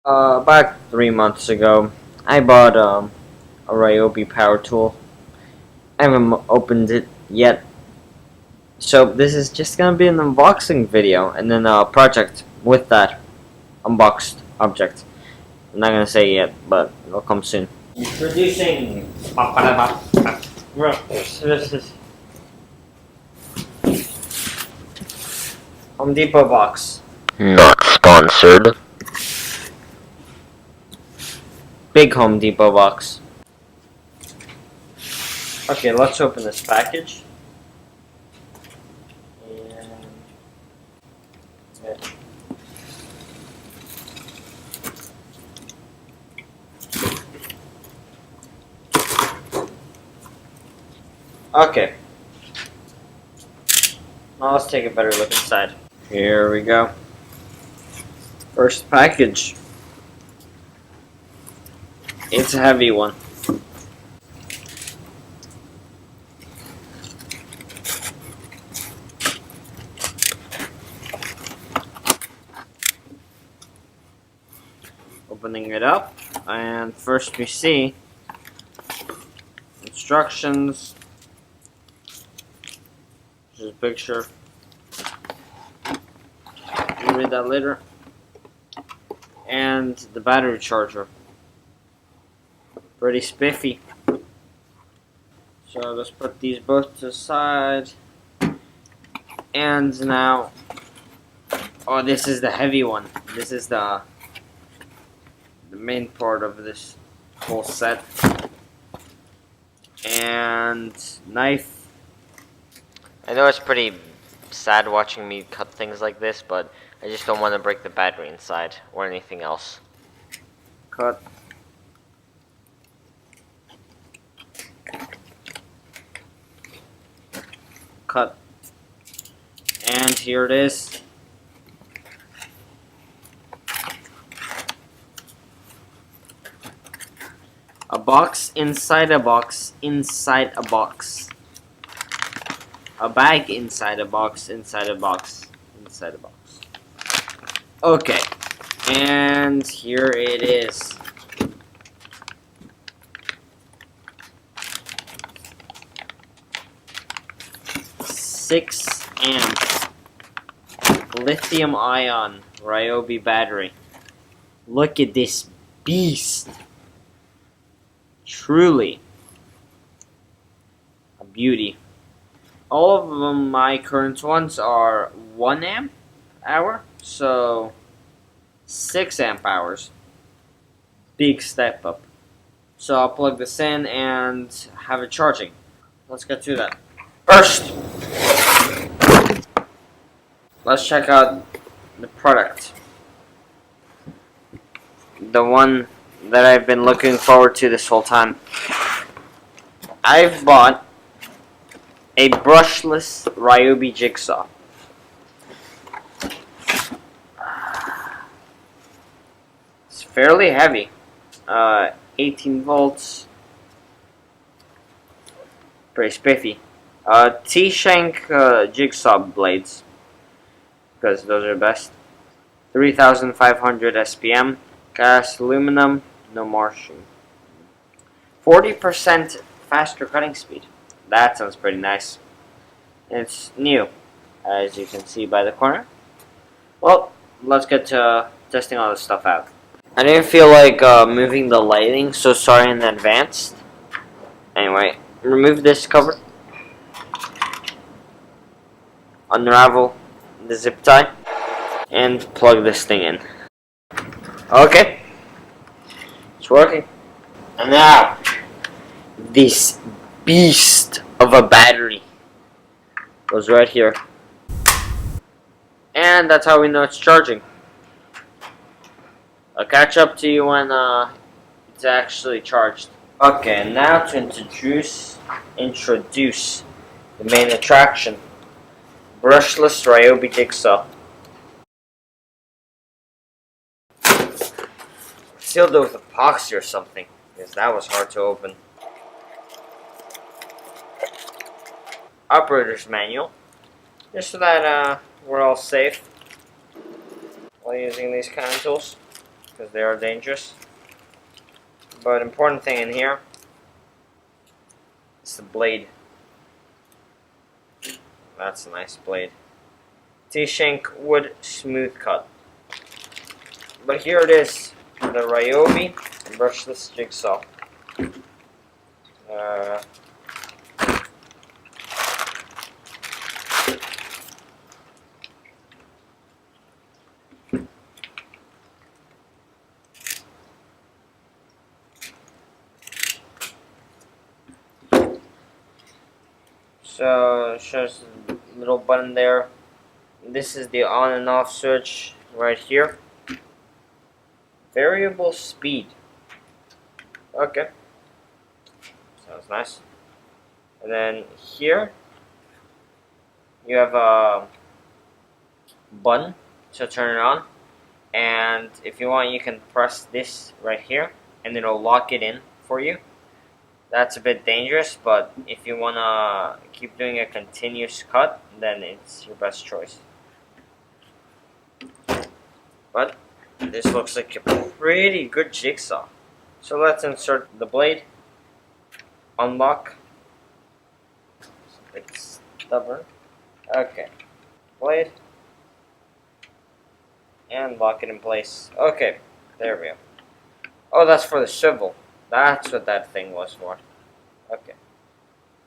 About 3 months ago, I bought a Ryobi power tool. I haven't opened it yet, so this is just gonna be an unboxing video and then a project with that unboxed object. I'm not gonna say yet, but it'll come soon. Introducing Home Depot box. Not sponsored. Big Home Depot box. Okay, let's open this package. Okay. Now let's take a better look inside. Here we go. First package. It's a heavy one. Opening it up, and first we see instructions. There's a picture. You read that later. And the battery charger. Pretty spiffy. So let's put these both to the side. And now, oh, this is the heavy one. This is the main part of this whole set. And knife. I know it's pretty sad watching me cut things like this, but I just don't want to break the battery inside or anything else. Cut. Cut. And here it is. A box inside a box inside a box. A bag inside a box inside a box inside a box. Okay. And here it is. Six amp lithium ion Ryobi battery. Look at this beast. Truly a beauty. All of them, my current ones are 1 amp hour, so 6 amp hours. Big step up. So I'll plug this in and have it charging. Let's get to that. First, let's check out the product. The one that I've been looking forward to this whole time. I've bought a brushless Ryobi jigsaw. It's fairly heavy. 18 volts. Pretty spiffy. T-shank jigsaw blades, because those are best. 3,500 SPM. Cast aluminum, no marshing. 40% faster cutting speed. That sounds pretty nice. It's new, as you can see by the corner. Well, let's get to testing all this stuff out. I didn't feel like moving the lighting, so sorry in advance. Anyway, remove this cover. Unravel the zip tie. And plug this thing in. Okay. It's working. And now, this beast of a battery goes right here. And that's how we know it's charging. I'll catch up to you when it's actually charged. Okay, now to introduce the main attraction. Brushless Ryobi jigsaw. Sealed it with epoxy or something, because that was hard to open. Operator's manual, just so that we're all safe while using these kind of tools. because they are dangerous. But important thing in here is the blade. That's a nice blade. T-shank wood smooth cut. But here it is, the Ryobi brushless jigsaw. So it shows a little button there. This is the on and off switch right here. Variable speed. Okay. Sounds nice. And then here you have a button to turn it on. And if you want, you can press this right here and it'll lock it in for you. That's a bit dangerous, but if you want to keep doing a continuous cut, then it's your best choice. But this looks like a pretty good jigsaw. So let's insert the blade, unlock. It's stubborn. Okay, blade, and lock it in place. Okay, there we go. Oh, that's for the swivel. That's what that thing was for. Okay.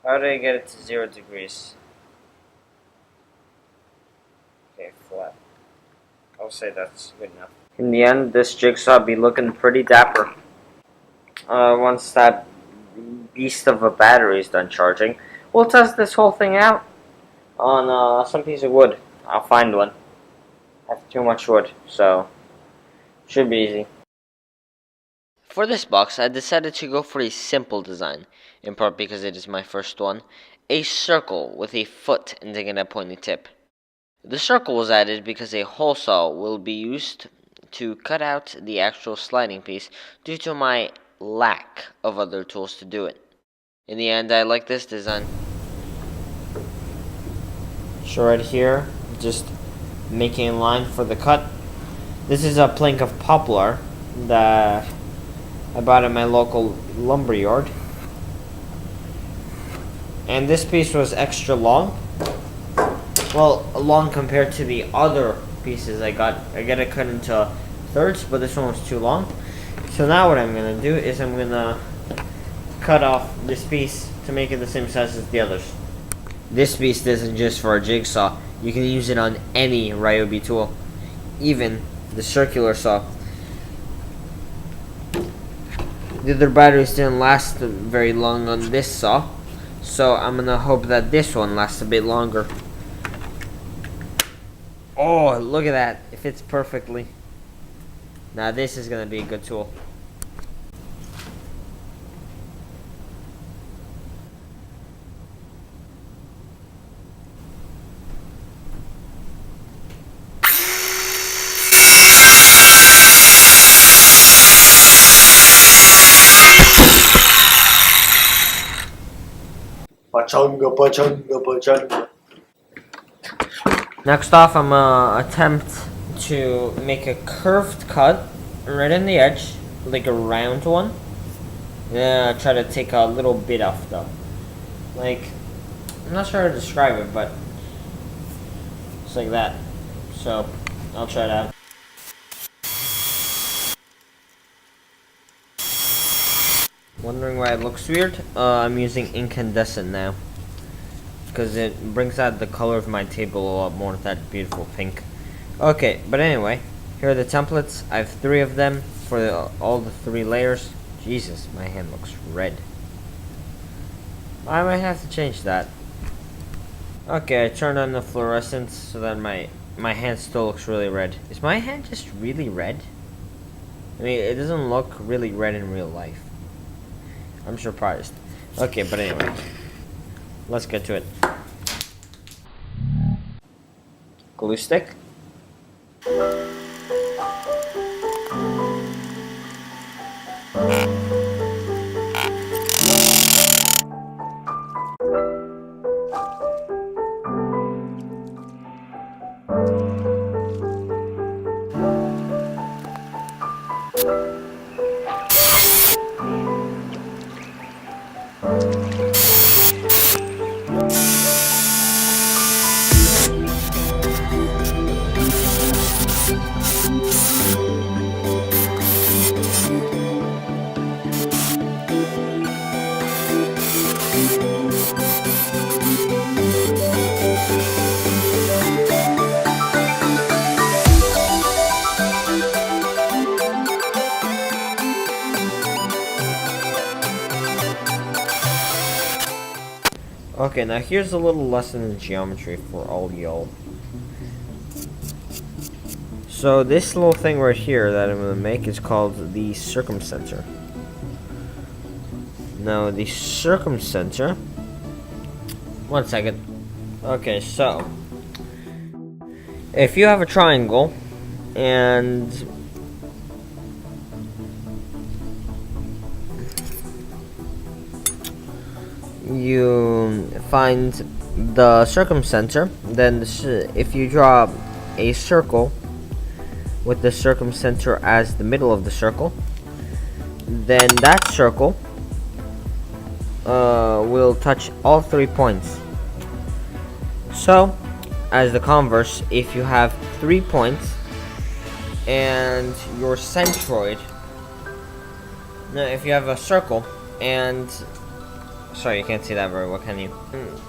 How do I get it to 0 degrees? Okay, flat. I'll say that's good enough. In the end, this jigsaw be looking pretty dapper. Once that beast of a battery is done charging, we'll test this whole thing out on some piece of wood. I'll find one. I have too much wood, so should be easy. For this box, I decided to go for a simple design, in part because it is my first one, a circle with a foot ending in a pointy tip. The circle was added because a hole saw will be used to cut out the actual sliding piece due to my lack of other tools to do it. In the end, I like this design. So right here, just making a line for the cut. This is a plank of poplar that I bought at my local lumber yard. And this piece was extra long. Well, long compared to the other pieces I got. I got it cut into thirds, but this one was too long. So now what I'm going to do is I'm going to cut off this piece to make it the same size as the others. This piece isn't just for a jigsaw. You can use it on any Ryobi tool, even the circular saw. The other batteries didn't last very long on this saw, so I'm gonna hope that this one lasts a bit longer. Oh, look at that. It fits perfectly. Now this is gonna be a good tool. Pachanga, pachanga, pachanga. Next off, I'm gonna attempt to make a curved cut right in the edge, like a round one. Then I'll try to take a little bit off though. Like, I'm not sure how to describe it, but it's like that. So, I'll try that. Wondering why it looks weird? I'm using incandescent now, because it brings out the color of my table a lot more, that beautiful pink. Okay, but anyway, here are the templates. I have 3 of them for all the 3 layers. Jesus, my hand looks red. I might have to change that. Okay, I turned on the fluorescence so that my hand still looks really red. Is my hand just really red? I mean, it doesn't look really red in real life. I'm surprised. Okay, but anyway, let's get to it. Glue stick. Okay, now here's a little lesson in geometry for all y'all. So this little thing right here that I'm going to make is called the circumcenter. Now the circumcenter... One second. Okay, so... if you have a triangle, and... you find the circumcenter, then if you draw a circle with the circumcenter as the middle of the circle, then that circle will touch all 3 points. So, as the converse, if you have 3 points and your centroid, no, if you have a circle and sorry, you can't see that very well, can you?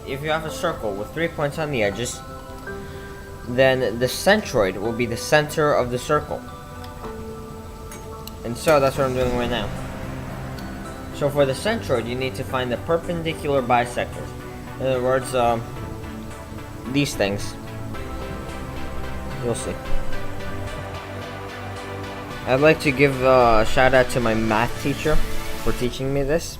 If you have a circle with 3 points on the edges, then the centroid will be the center of the circle. And so that's what I'm doing right now. So for the centroid, you need to find the perpendicular bisectors. In other words, these things. You'll see. I'd like to give a shout out to my math teacher for teaching me this.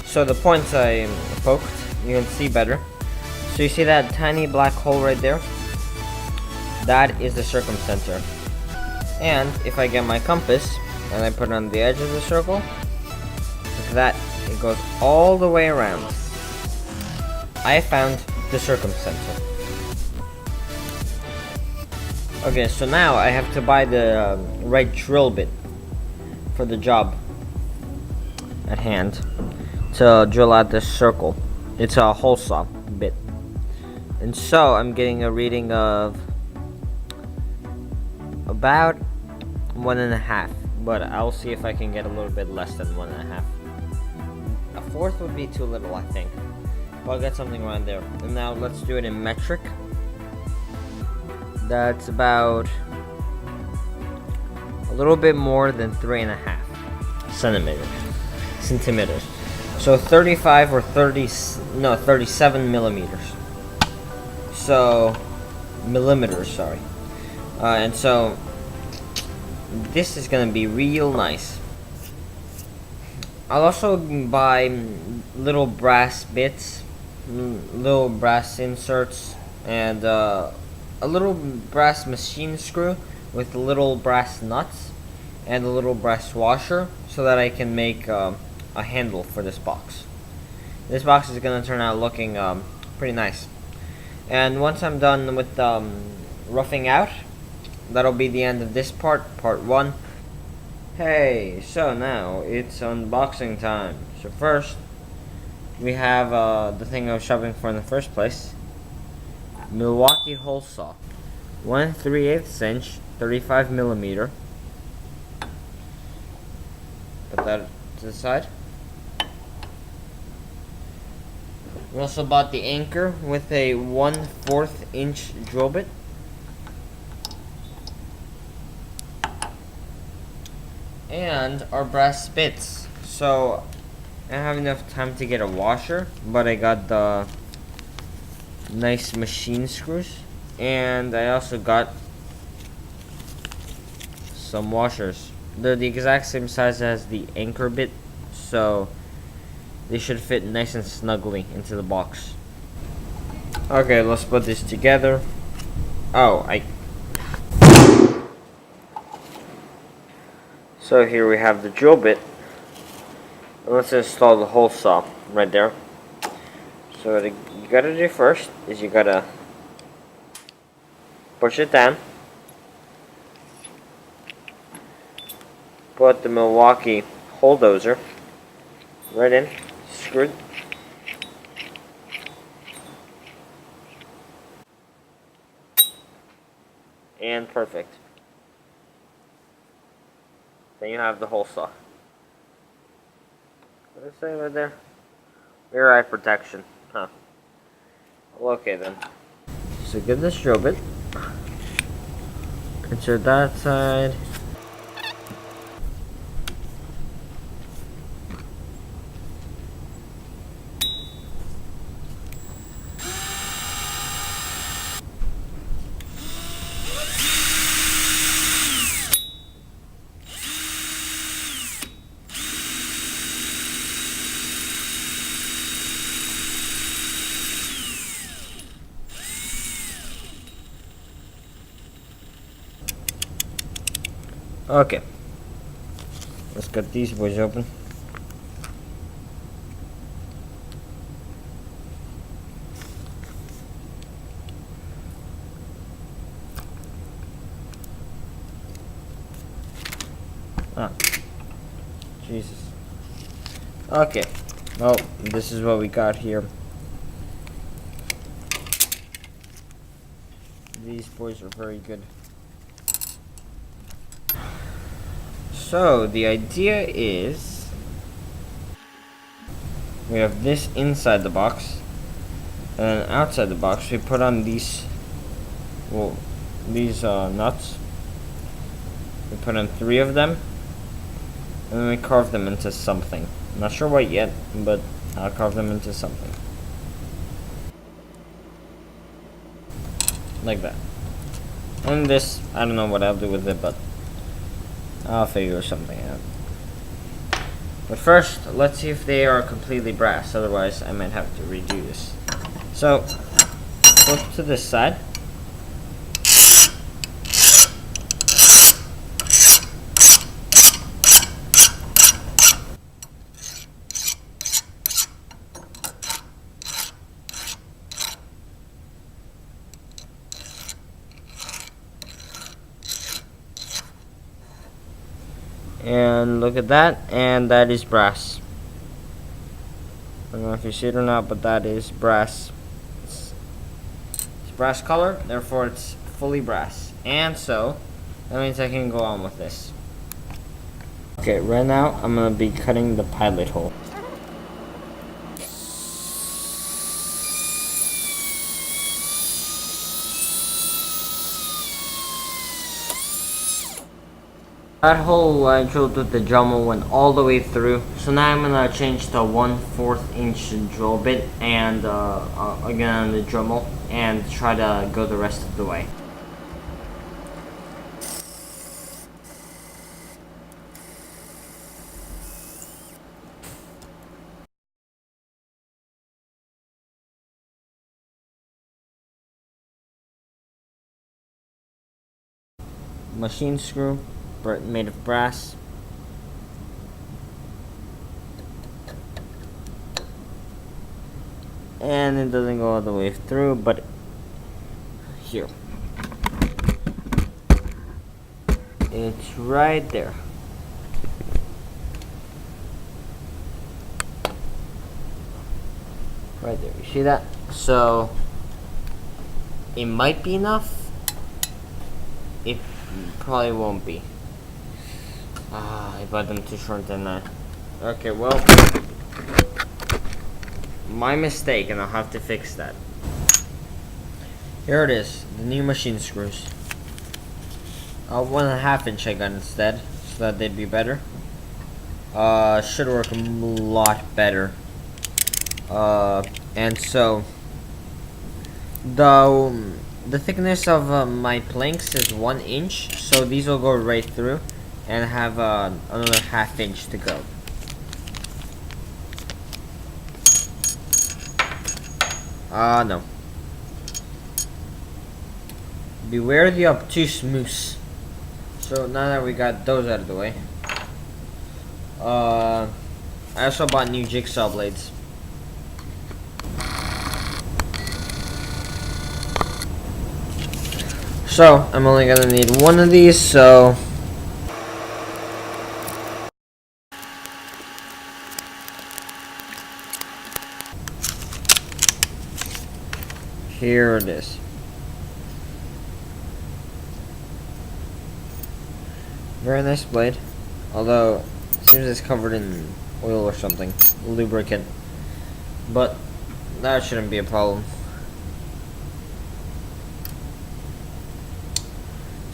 So the points I poked, you can see better. So you see that tiny black hole right there? That is the circumcenter. And if I get my compass and I put it on the edge of the circle, look at that, it goes all the way around. I found the circumcenter. Okay, so now I have to buy the right drill bit for the job at hand to drill out this circle. It's a hole saw bit. And so I'm getting a reading of about 1.5, but I'll see if I can get a little bit less than 1.5. A fourth would be too little, I think. But I'll get something around there. And now let's do it in metric. That's about a little bit more than 3.5 centimeters. So 35 or 37 millimeters. So, millimeters, sorry. And so, this is gonna be real nice. I'll also buy little brass bits, little brass inserts, and a little brass machine screw with little brass nuts and a little brass washer so that I can make a handle for this box. This box is gonna turn out looking pretty nice. And once I'm done with roughing out, that'll be the end of this part 1. Hey, so now it's unboxing time. So first, we have the thing I was shopping for in the first place. Milwaukee hole saw. 1/3/8 inch, 35 millimeter. Put that to the side. We also bought the anchor with a 1/4 inch drill bit. And our brass bits. So I don't have enough time to get a washer, but I got the nice machine screws, and I also got some washers. They're the exact same size as the anchor bit, so they should fit nice and snugly into the box. Okay, let's put this together. So here we have the drill bit. And let's install the hole saw right there. So what you gotta do first is you gotta push it down put the Milwaukee bulldozer right in, screwed. And perfect. Then you have the whole saw. What did it say right there? Rear eye protection. Huh. Well, okay then. So get this drill bit. Insert that side. Okay. Let's cut these boys open. Ah. Jesus. Okay. Well, this is what we got here. These boys are very good. So, the idea is we have this inside the box, and then outside the box we put on these, well, these nuts. We put in 3 of them, and then we carve them into something. I'm not sure what yet, but I'll carve them into something. Like that. And this, I don't know what I'll do with it, but I'll figure something out. But first, let's see if they are completely brass, otherwise I might have to redo this. So, flip to this side. And look at that, and that is brass. I don't know if you see it or not, but that is brass. It's brass color, therefore it's fully brass. And so, that means I can go on with this. Okay, right now I'm going to be cutting the pilot hole. That hole I drilled with the Dremel went all the way through, so now I'm gonna change to 1/4 inch drill bit and again on the Dremel and try to go the rest of the way. Machine screw made of brass. And it doesn't go all the way through, but here. It's right there. Right there. You see that? So it might be enough. It probably won't be. I bought them too short, didn't I? Okay, well, my mistake, and I'll have to fix that. Here it is, the new machine screws. 1.5 inch I got instead, so that they'd be better. Should work a lot better. And so the thickness of my planks is 1 inch, so these will go right through and have another 1/2 inch to go. No. Beware the obtuse moose. So now that we got those out of the way, I also bought new jigsaw blades. So I'm only gonna need one of these, so Here it is. Very nice blade, although it seems it's covered in oil or something, lubricant. But that shouldn't be a problem.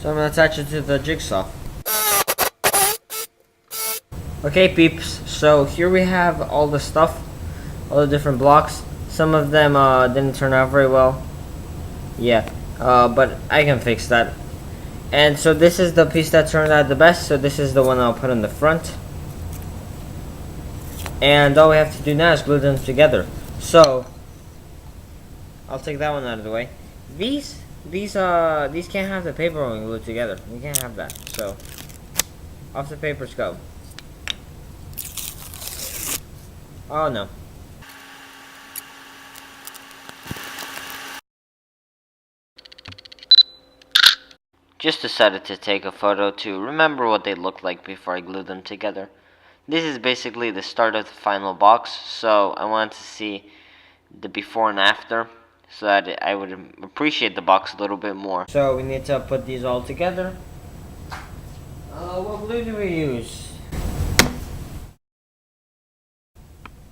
So I'm gonna attach it to the jigsaw. Okay, peeps. So here we have all the stuff, all the different blocks. Some of them didn't turn out very well. Yeah, but I can fix that. And so this is the piece that turned out the best. So this is the one I'll put in the front. And all we have to do now is glue them together. So I'll take that one out of the way. These can't have the paper when glued together. You can't have that. So off the papers go. Oh no. Just decided to take a photo to remember what they looked like before I glued them together. This is basically the start of the final box, so I wanted to see the before and after so that I would appreciate the box a little bit more. So we need to put these all together. What glue do we use?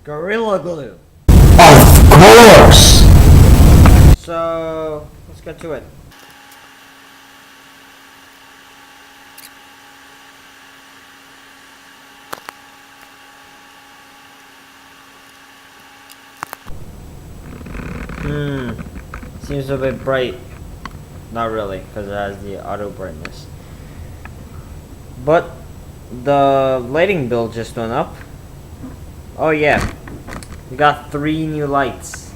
Gorilla Glue. Of course! So let's get to it. Seems a bit bright. Not really, because it has the auto brightness. But the lighting bill just went up. Oh yeah, we got 3 new lights,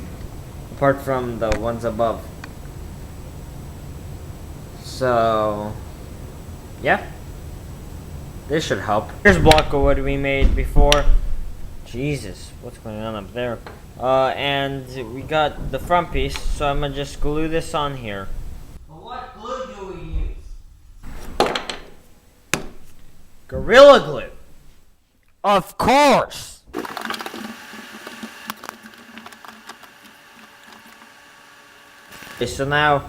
apart from the ones above. So yeah, this should help. Here's a block of wood we made before. Jesus, what's going on up there? And we got the front piece, so I'm gonna just glue this on here. Well, what glue do we use? Gorilla Glue. Of course. Okay, so now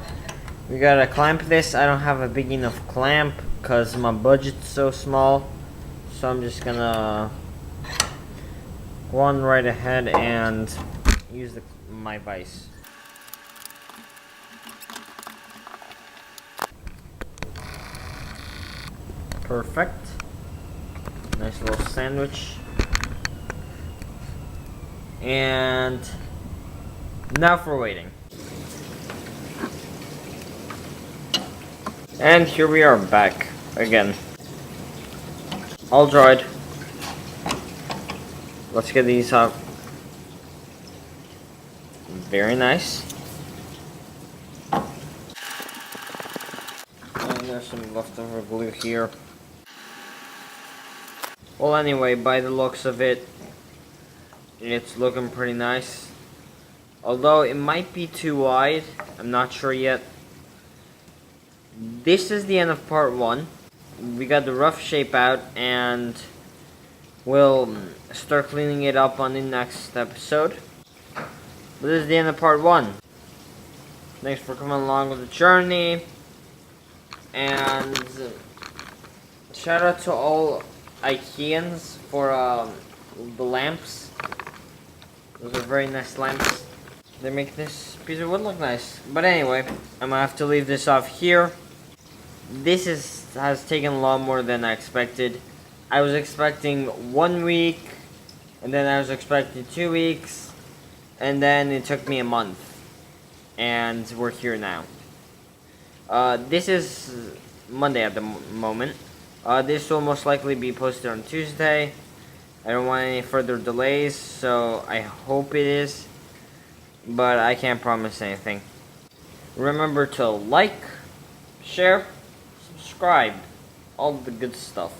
we gotta clamp this. I don't have a big enough clamp because my budget's so small, so I'm just gonna go on right ahead and use my vise. Perfect. Nice little sandwich. And now for waiting. And here we are back again. All dried. Let's get these up. Very nice. And there's some leftover glue here. Well, anyway, by the looks of it, it's looking pretty nice. Although it might be too wide, I'm not sure yet. This is the end of part 1. We got the rough shape out, and we'll start cleaning it up on the next episode. But this is the end of part 1. Thanks for coming along with the journey. And shout out to all IKEANs for the lamps. Those are very nice lamps. They make this piece of wood look nice. But anyway, I'm gonna have to leave this off here. This has taken a lot more than I expected. I was expecting 1 week, and then I was expecting 2 weeks, and then it took me a month. And we're here now. This is Monday at the moment. This will most likely be posted on Tuesday. I don't want any further delays, so I hope it is. But I can't promise anything. Remember to like, share, subscribe, all the good stuff.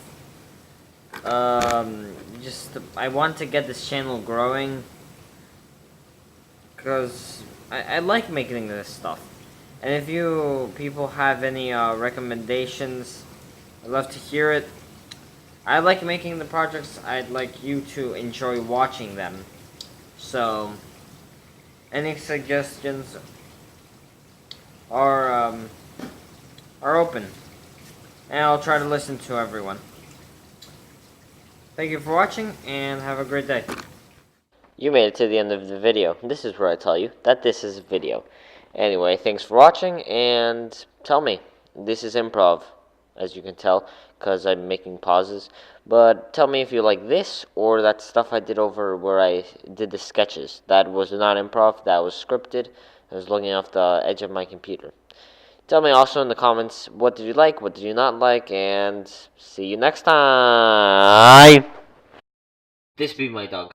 I want to get this channel growing, because I like making this stuff. And if you people have any recommendations, I'd love to hear it. I like making the projects. I'd like you to enjoy watching them. So any suggestions are open, and I'll try to listen to everyone. Thank you for watching, and have a great day. You made it to the end of the video. This is where I tell you that this is a video. Anyway, thanks for watching, and tell me. This is improv, as you can tell, because I'm making pauses. But tell me if you like this, or that stuff I did over where I did the sketches. That was not improv, that was scripted. I was looking off the edge of my computer. Tell me also in the comments, what did you like, what did you not like, and see you next time. This be my dog.